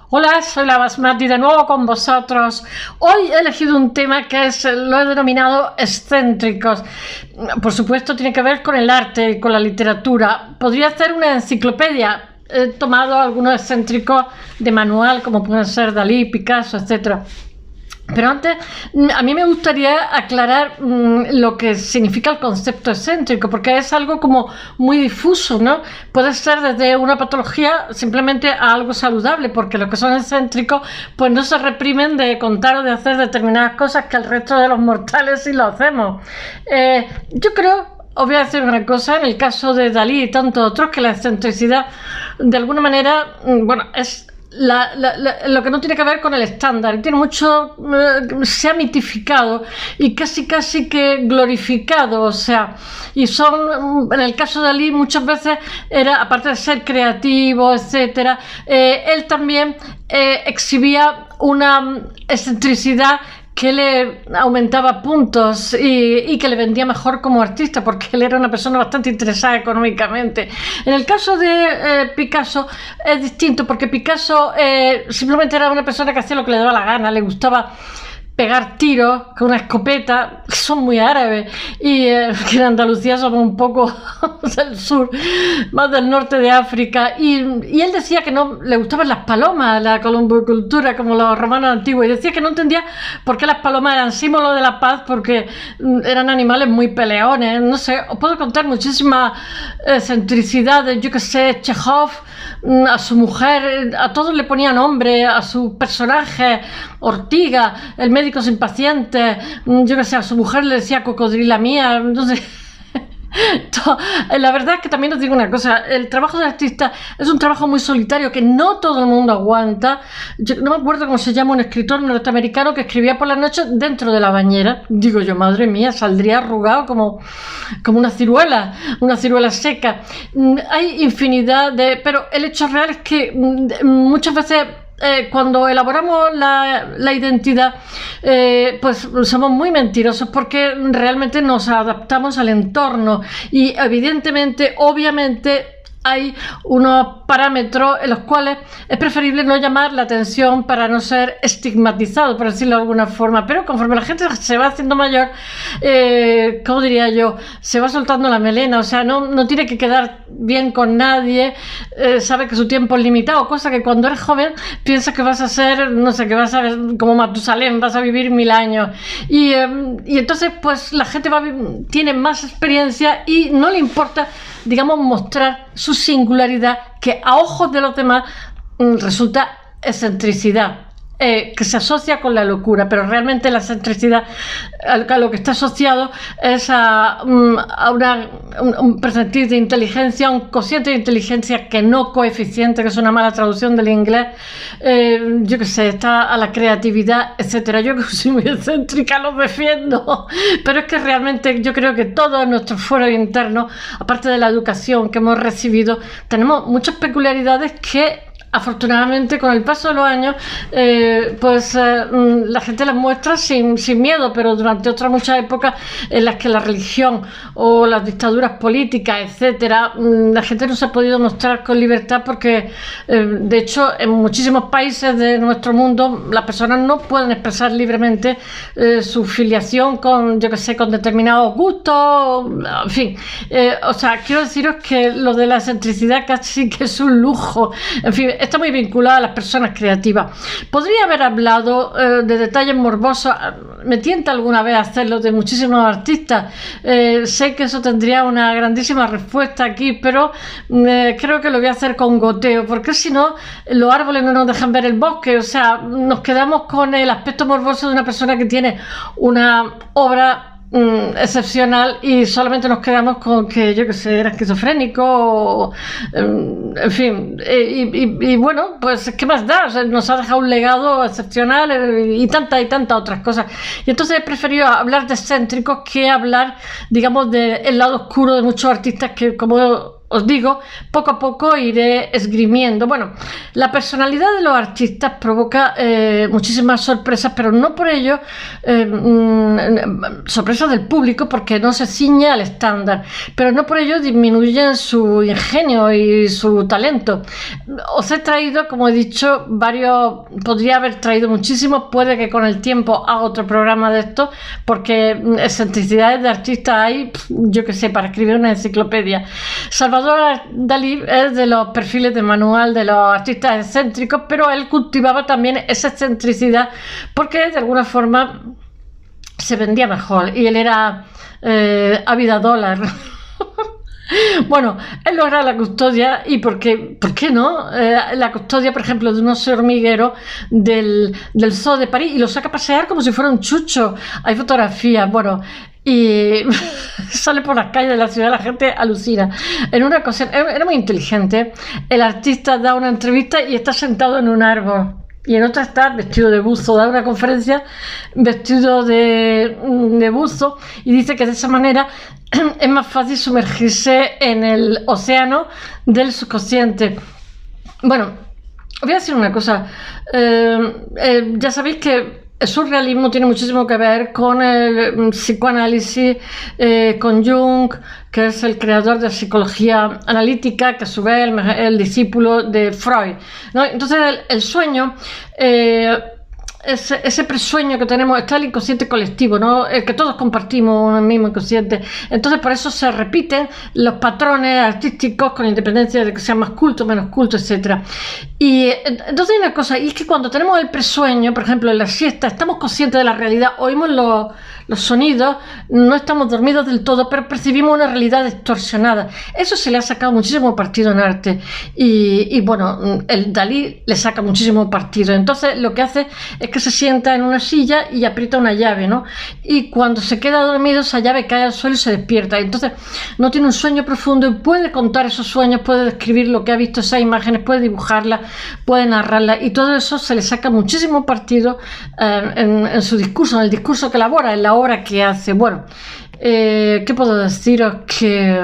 Hola, soy la Basmati de nuevo con vosotros. Hoy he elegido un tema que lo he denominado excéntricos. Por supuesto tiene que ver con el arte y con la literatura. Podría hacer una enciclopedia. He tomado algunos excéntricos de manual, como pueden ser Dalí, Picasso, etcétera. Pero antes, a mí me gustaría aclarar lo que significa el concepto excéntrico, porque es algo como muy difuso, ¿no? Puede ser desde una patología simplemente a algo saludable, porque los que son excéntricos pues no se reprimen de contar o de hacer determinadas cosas que el resto de los mortales sí lo hacemos. Yo creo, os voy a decir una cosa, en el caso de Dalí y tantos otros, que la excentricidad de alguna manera, bueno, es lo que no tiene que ver con el estándar, tiene mucho, se ha mitificado y casi que glorificado, o sea, y son, en el caso de Dalí muchas veces era, aparte de ser creativo, etcétera, él también exhibía una excentricidad que le aumentaba puntos y que le vendía mejor como artista, porque él era una persona bastante interesada económicamente. En el caso de Picasso es distinto, porque Picasso simplemente era una persona que hacía lo que le daba la gana, le gustaba pegar tiros con una escopeta, que son muy árabes, y que en Andalucía somos un poco del sur, más del norte de África, y él decía que no le gustaban las palomas, la columbicultura, como los romanos antiguos, y decía que no entendía por qué las palomas eran símbolo de la paz, porque eran animales muy peleones. No sé, os puedo contar muchísimas excentricidades, yo que sé, Chekhov, a su mujer, a todos le ponía nombre, a sus personajes, Ortiga, el médico sin pacientes, yo que sé, a su mujer le decía cocodrila mía, entonces... La verdad es que también os digo una cosa, el trabajo de artista es un trabajo muy solitario que no todo el mundo aguanta. Yo no me acuerdo cómo se llama un escritor norteamericano que escribía por las noches dentro de la bañera. Digo yo, madre mía, saldría arrugado como una ciruela seca. Hay infinidad de... Pero el hecho real es que muchas veces... cuando elaboramos la identidad, pues somos muy mentirosos, porque realmente nos adaptamos al entorno y evidentemente, obviamente, hay unos parámetros en los cuales es preferible no llamar la atención para no ser estigmatizado, por decirlo de alguna forma. Pero conforme la gente se va haciendo mayor, ¿cómo diría yo? Se va soltando la melena, o sea, no tiene que quedar bien con nadie, sabe que su tiempo es limitado, cosa que cuando eres joven piensas que vas a ser, no sé, que vas a ser como Matusalén, vas a vivir 1000 años. Y entonces, pues la gente tiene más experiencia y no le importa, digamos, mostrar su singularidad, que a ojos de los demás resulta excentricidad, que se asocia con la locura, pero realmente la excentricidad a lo que está asociado es a un percentil de inteligencia, un cociente de inteligencia que no coeficiente, que es una mala traducción del inglés, yo que sé, está a la creatividad, etcétera. Yo que soy muy excéntrica lo defiendo, pero es que realmente yo creo que todos nuestros fueros internos, aparte de la educación que hemos recibido, tenemos muchas peculiaridades que afortunadamente con el paso de los años la gente las muestra sin miedo, pero durante otras muchas épocas en las que la religión o las dictaduras políticas, etcétera, la gente no se ha podido mostrar con libertad, porque de hecho en muchísimos países de nuestro mundo las personas no pueden expresar libremente su filiación con, yo que sé, con determinados gustos, en fin, o sea, quiero deciros que lo de la excentricidad casi que es un lujo, en fin, está muy vinculada a las personas creativas. Podría haber hablado de detalles morbosos, me tienta alguna vez hacerlo, de muchísimos artistas. Sé que eso tendría una grandísima respuesta aquí, pero creo que lo voy a hacer con goteo, porque si no, los árboles no nos dejan ver el bosque, o sea, nos quedamos con el aspecto morboso de una persona que tiene una obra excepcional y solamente nos quedamos con que, yo que sé, era esquizofrénico o, en fin, y bueno, pues ¿qué más da? O sea, nos ha dejado un legado excepcional y tantas otras cosas. Y entonces he preferido hablar de excéntricos que hablar, digamos, del lado oscuro de muchos artistas que, como os digo, poco a poco iré esgrimiendo. Bueno, la personalidad de los artistas provoca muchísimas sorpresas, pero no por ello sorpresas del público, porque no se ciñe al estándar, pero no por ello disminuyen su ingenio y su talento. Os he traído, como he dicho, varios, podría haber traído muchísimos, puede que con el tiempo haga otro programa de esto, porque excentricidades de artistas hay, yo que sé, para escribir una enciclopedia. Salvador Dalí es de los perfiles de manual de los artistas excéntricos, pero él cultivaba también esa excentricidad porque de alguna forma se vendía mejor y él era a vida dólar. Bueno, él logra la custodia y ¿por qué no? La custodia, por ejemplo, de un oso hormiguero del Zoo de París y lo saca a pasear como si fuera un chucho. Hay fotografías, bueno, y sale por las calles de la ciudad, la gente alucina. En una ocasión, era muy inteligente, el artista da una entrevista y está sentado en un árbol. Y en otra está vestido de buzo, da una conferencia vestido de buzo y dice que de esa manera es más fácil sumergirse en el océano del subconsciente. Bueno, os voy a decir una cosa. Ya sabéis que el surrealismo tiene muchísimo que ver con el psicoanálisis, con Jung, que es el creador de la psicología analítica, que a su vez es el discípulo de Freud, ¿no? Entonces el sueño, ese presueño que tenemos, está el inconsciente colectivo, ¿no? El que todos compartimos un mismo inconsciente. Entonces por eso se repiten los patrones artísticos con independencia de que sean más cultos, menos cultos, etc. Y entonces hay una cosa, y es que cuando tenemos el presueño, por ejemplo en la siesta, estamos conscientes de la realidad, oímos los sonidos, no estamos dormidos del todo, pero percibimos una realidad distorsionada. Eso se le ha sacado muchísimo partido en arte y bueno, el Dalí le saca muchísimo partido. Entonces lo que hace es que se sienta en una silla y aprieta una llave, ¿no? Y cuando se queda dormido, esa llave cae al suelo y se despierta. Entonces no tiene un sueño profundo y puede contar esos sueños, puede describir lo que ha visto, esas imágenes, puede dibujarlas, puede narrarlas, y todo eso se le saca muchísimo partido en su discurso, en el discurso que elabora, en la obra que hace. Bueno, ¿qué puedo deciros? Que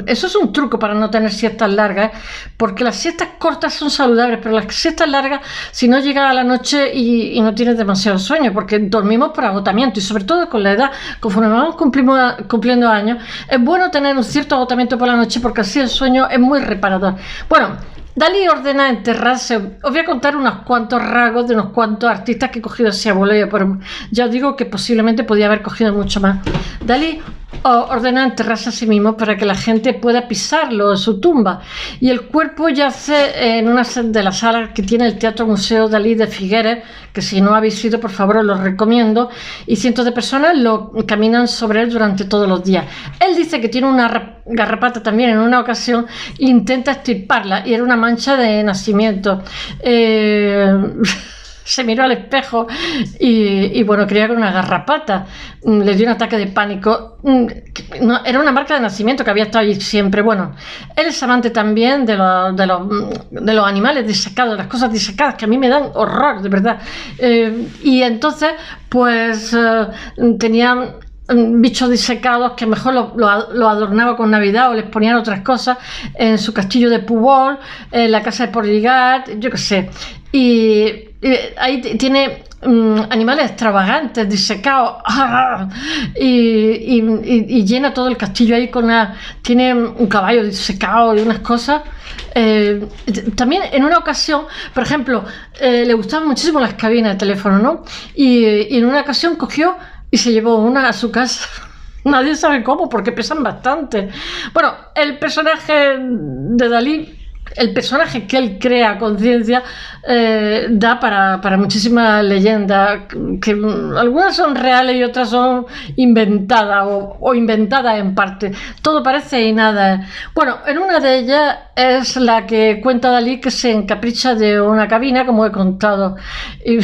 eso es un truco para no tener siestas largas, porque las siestas cortas son saludables, pero las siestas largas, si no llega a la noche y no tienes demasiado sueño, porque dormimos por agotamiento, y sobre todo con la edad, conforme vamos cumpliendo años, es bueno tener un cierto agotamiento por la noche, porque así el sueño es muy reparador. Bueno, Dalí ordena enterrarse. Os voy a contar unos cuantos rasgos de unos cuantos artistas que he cogido así a voleo, pero ya os digo que posiblemente podía haber cogido mucho más. Dalí ordena enterrarse a sí mismo para que la gente pueda pisarlo en su tumba, y el cuerpo yace en una de las salas que tiene el Teatro Museo Dalí de Figueres, que si no habéis ido, por favor, os lo recomiendo, y cientos de personas lo caminan sobre él durante todos los días. Él dice que tiene una garrapata también en una ocasión, intenta extirparla y era una mancha de nacimiento. Se miró al espejo y bueno, creía que era una garrapata. Le dio un ataque de pánico. No, era una marca de nacimiento que había estado allí siempre. Bueno, él es amante también de los animales disecados, las cosas disecadas, que a mí me dan horror, de verdad. Y entonces, pues, tenía bichos disecados que mejor lo adornaba con Navidad o les ponían otras cosas en su castillo de Pujol, en la casa de Porligat, yo qué sé. Y ahí tiene animales extravagantes, disecados, y llena todo el castillo ahí tiene un caballo disecado y unas cosas. También en una ocasión, por ejemplo, le gustaban muchísimo las cabinas de teléfono, ¿no? Y en una ocasión cogió y se llevó una a su casa. Nadie sabe cómo, porque pesan bastante. Bueno, el personaje de Dalí, el personaje que él crea a conciencia, da para muchísimas leyendas, que algunas son reales y otras son inventadas o inventadas en parte. Todo parece y nada. Bueno, en una de ellas es la que cuenta Dalí, que se encapricha de una cabina, como he contado. Y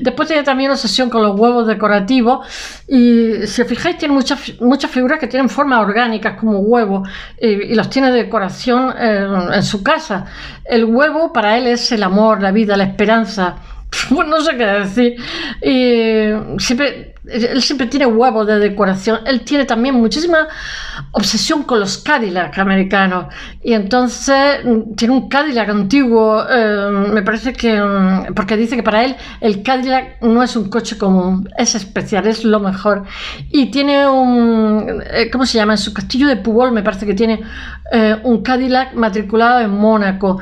después tiene también una obsesión con los huevos decorativos, y si os fijáis tiene muchas figuras que tienen formas orgánicas como huevos, y los tiene de decoración en su casa. El huevo para él es el amor, la vida, la esperanza. pues no sé qué decir. Y él siempre tiene huevos de decoración. Él tiene también muchísima obsesión con los Cadillac americanos. Y entonces tiene un Cadillac antiguo. Me parece que... porque dice que para él el Cadillac no es un coche común. Es especial, es lo mejor. Y tiene un... ¿cómo se llama? En su castillo de Pujol me parece que tiene un Cadillac matriculado en Mónaco.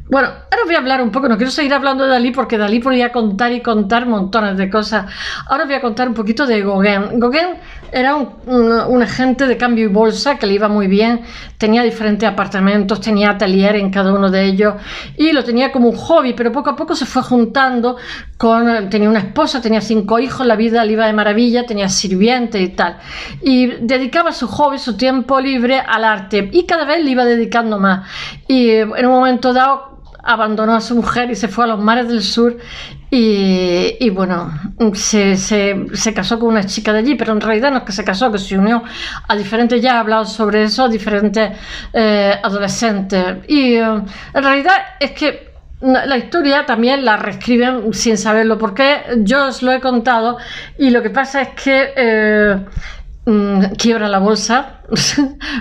Bueno, ahora voy a hablar un poco, no quiero seguir hablando de Dalí porque Dalí podía contar y contar montones de cosas. Ahora voy a contar un poquito de Gauguin. Gauguin era un agente de cambio y bolsa que le iba muy bien, tenía diferentes apartamentos, tenía atelier en cada uno de ellos y lo tenía como un hobby, pero poco a poco se fue juntando tenía una esposa, tenía 5 hijos, la vida le iba de maravilla, tenía sirvientes y tal, y dedicaba su hobby, su tiempo libre al arte y cada vez le iba dedicando más y en un momento dado abandonó a su mujer y se fue a los mares del sur y bueno, se casó con una chica de allí, pero en realidad no es que se casó, que se unió a diferentes, ya he hablado sobre eso, a diferentes adolescentes. Y en realidad es que la historia también la reescriben sin saberlo, porque yo os lo he contado y lo que pasa es que quiebra la bolsa.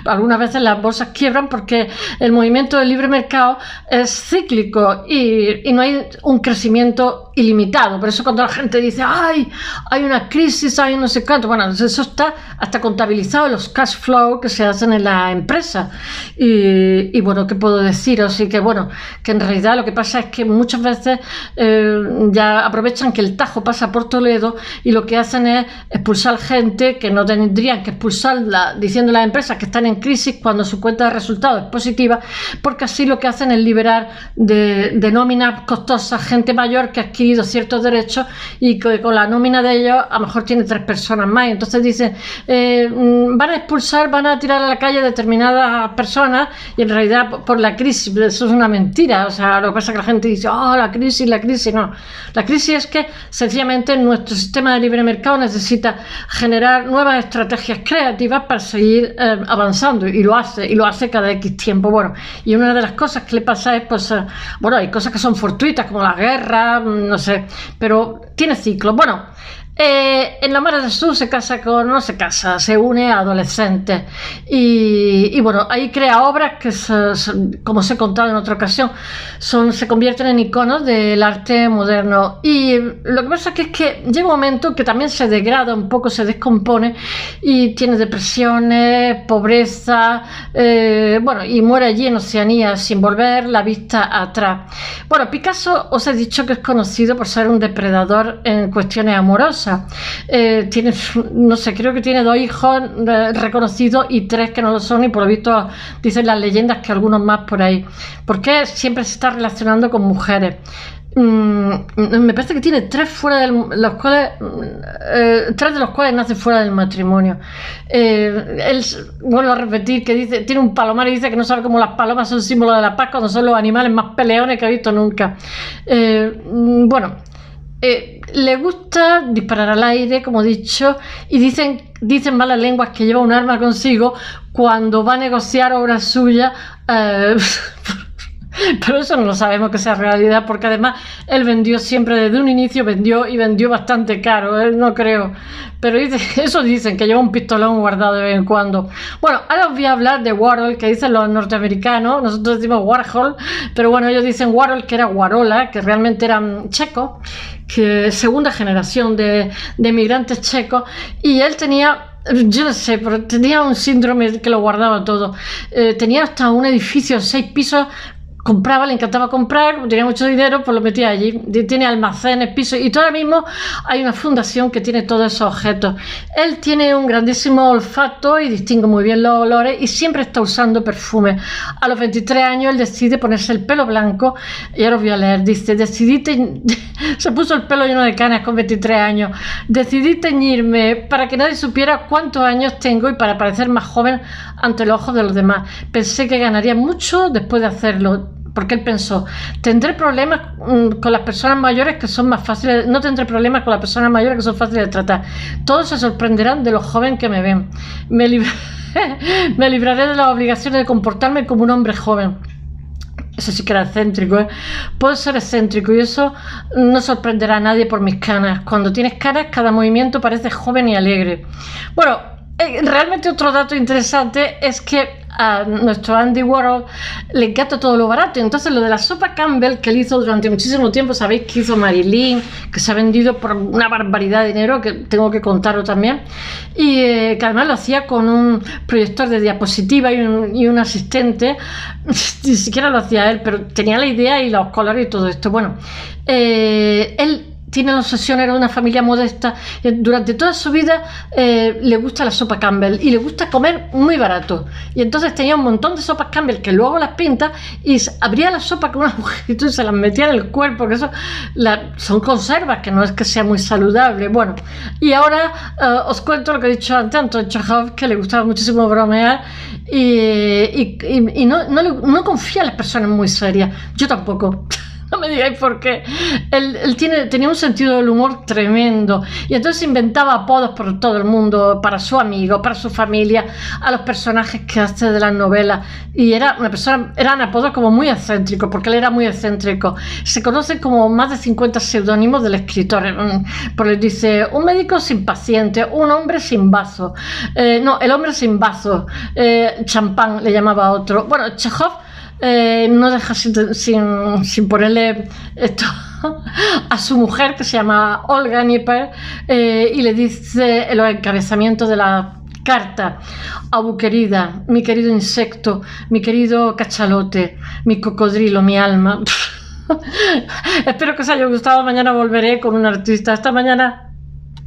Algunas veces las bolsas quiebran porque el movimiento del libre mercado es cíclico y no hay un crecimiento ilimitado. Por eso cuando la gente dice ¡ay! Hay una crisis, hay no sé cuánto, bueno, eso está hasta contabilizado en los cash flow que se hacen en la empresa. Y bueno, ¿qué puedo decir? Así que bueno, que en realidad lo que pasa es que muchas veces ya aprovechan que el Tajo pasa por Toledo y lo que hacen es expulsar gente que no tendrían que expulsarla, diciéndole a las empresas que están en crisis cuando su cuenta de resultados es positiva, porque así lo que hacen es liberar de nóminas costosas gente mayor que ha adquirido ciertos derechos y que con la nómina de ellos a lo mejor tiene 3 personas más. Y entonces dicen, van a expulsar, van a tirar a la calle determinadas personas y en realidad por la crisis, eso es una mentira. O sea, lo que pasa es que la gente dice, la crisis, no. La crisis es que sencillamente nuestro sistema de libre mercado necesita generar nuevas estrategias creativas para seguir avanzando y lo hace cada X tiempo. Bueno, y una de las cosas que le pasa es, pues, bueno, hay cosas que son fortuitas como la guerra, no sé, pero tiene ciclos. Bueno, en la Mare del Sur se une a adolescentes y bueno, ahí crea obras que como os he contado en otra ocasión, se convierten en iconos del arte moderno. Y lo que pasa es que llega un momento que también se degrada un poco, se descompone y tiene depresiones, pobreza, bueno, y muere allí en Oceanía sin volver la vista atrás. Bueno, Picasso os he dicho que es conocido por ser un depredador en cuestiones amorosas. Tiene, no sé, creo que tiene 2 hijos reconocidos y 3 que no lo son, y por lo visto dicen las leyendas que algunos más por ahí, porque siempre se está relacionando con mujeres. Me parece que tiene 3 fuera de los cuales 3 de los cuales nacen fuera del matrimonio. Él, vuelvo a repetir, que dice, tiene un palomar y dice que no sabe cómo las palomas son símbolo de la paz cuando son los animales más peleones que ha visto nunca. Bueno, le gusta disparar al aire, como he dicho, y dicen malas lenguas que lleva un arma consigo cuando va a negociar obras suyas. Pero eso no lo sabemos que sea realidad, porque además él vendió siempre desde un inicio, vendió bastante caro, no creo. Pero eso dicen, que lleva un pistolón guardado de vez en cuando. Bueno, ahora os voy a hablar de Warhol, que dicen los norteamericanos, nosotros decimos Warhol, pero bueno, ellos dicen Warhol, que era Guarola, que realmente eran checos, que segunda generación de emigrantes checos, y él tenía... Yo no sé, pero tenía un síndrome que lo guardaba todo. Tenía hasta un edificio de 6 pisos. Le encantaba comprar, como tenía mucho dinero, pues lo metía allí. Tiene almacenes, pisos, y todavía mismo hay una fundación que tiene todos esos objetos. Él tiene un grandísimo olfato y distingue muy bien los olores y siempre está usando perfume. A los 23 años él decide ponerse el pelo blanco, y ahora os voy a leer, dice, se puso el pelo lleno de canas con 23 años, decidí teñirme para que nadie supiera cuántos años tengo y para parecer más joven ante los ojos de los demás. Pensé que ganaría mucho después de hacerlo, porque él pensó, tendré problemas con las personas mayores que son más fáciles, no tendré problemas con las personas mayores que son fáciles de tratar. Todos se sorprenderán de lo joven que me ven. Me libraré de las obligaciones de comportarme como un hombre joven. eso sí que era excéntrico, ¿eh? Puedo ser excéntrico y eso no sorprenderá a nadie por mis canas. Cuando tienes canas, cada movimiento parece joven y alegre. Bueno, realmente otro dato interesante es que a nuestro Andy Warhol le encanta todo lo barato. Entonces lo de la sopa Campbell que él hizo durante muchísimo tiempo, sabéis que hizo Marilyn, que se ha vendido por una barbaridad de dinero, que tengo que contarlo también, y que además lo hacía con un proyector de diapositiva y un asistente. Ni siquiera lo hacía él, pero tenía la idea y los colores y todo esto. Bueno, él tiene la obsesión, era de una familia modesta, durante toda su vida le gusta la sopa Campbell y le gusta comer muy barato, y entonces tenía un montón de sopas Campbell que luego las pinta y abría la sopa con un agujerito y se las metía en el cuerpo, que eso son conservas, que no es que sea muy saludable. Bueno, y ahora os cuento lo que he dicho antes. Anton Chekhov, que le gustaba muchísimo bromear y no confía en las personas muy serias. Yo tampoco. No me digáis por qué. Él tenía un sentido del humor tremendo y entonces inventaba apodos por todo el mundo, para su amigo, para su familia, a los personajes que hace de las novelas, y eran apodos como muy excéntricos, porque él era muy excéntrico. Se conocen como más de 50 seudónimos del escritor. Porque dice: un médico sin paciente, un hombre sin bazo, el hombre sin bazo, champán le llamaba a otro. Bueno, Chekhov no deja sin ponerle esto a su mujer, que se llama Olga Nieper, y le dice en los encabezamientos de la carta: Abu querida, mi querido insecto, mi querido cachalote, mi cocodrilo, mi alma. Espero que os haya gustado. Mañana volveré con un artista. Hasta mañana.